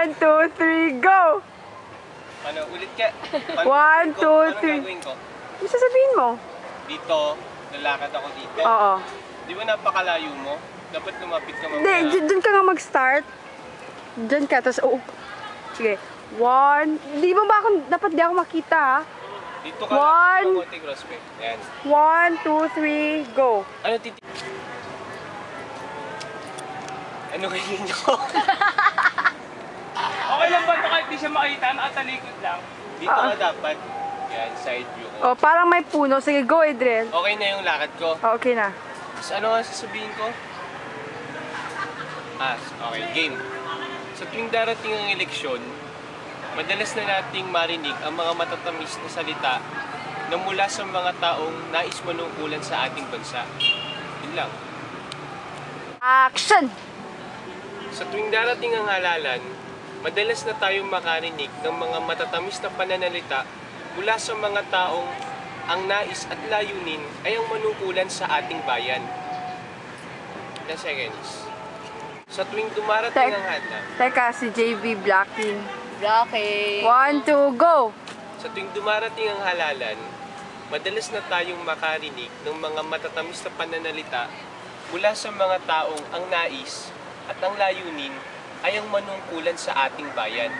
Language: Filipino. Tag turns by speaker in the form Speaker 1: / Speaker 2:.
Speaker 1: 1, 2, 3, go!
Speaker 2: Ano, ulit ka.
Speaker 1: 1, 2, 3.
Speaker 2: Anong gagawin ko?
Speaker 1: Ano sasabihin mo?
Speaker 2: Dito, lalakad ako dito.
Speaker 1: Oo.
Speaker 2: Di ba napakalayo mo? Dapat lumapit ka
Speaker 1: Hindi,
Speaker 2: mamaya.
Speaker 1: dun ka nga mag-start. Dyan ka, tapos sige. 1. Di ba ba ako, dapat di ako makita ha?
Speaker 2: Dito ka
Speaker 1: One.
Speaker 2: lang, konting respect. Ayan.
Speaker 1: 1, 2, 3, go!
Speaker 2: Ano Ano ganyan nyo?
Speaker 3: Okay lang ba ito kahit di siya makita? Nakatalikod lang.
Speaker 2: Dito ka dapat. Yan, side view ko.
Speaker 1: Oh, parang may puno. Sige, go, Adriel.
Speaker 2: Okay na yung lakad ko.
Speaker 1: Oh, okay na.
Speaker 2: Tapos ano nga sasabihin ko? Okay, game. Sa tuwing darating ang eleksyon, madalas na nating marinig ang mga matatamis na salita na mula sa mga taong nais manungkulan sa ating bansa. Yun lang.
Speaker 1: Action!
Speaker 2: Sa tuwing darating ang halalan, madalas na tayong makarinig ng mga matatamis na pananalita mula sa mga taong ang nais at layunin ay ang manungkulan sa ating bayan. Ilang seconds. Sa tuwing dumarating ang halalan,
Speaker 1: Teka, si JB blocking.
Speaker 4: Blocking.
Speaker 1: 1, 2, go!
Speaker 2: Sa tuwing dumarating ang halalan, madalas na tayong makarinig ng mga matatamis na pananalita mula sa mga taong ang nais at ang layunin ay ang manungkulan sa ating bayan.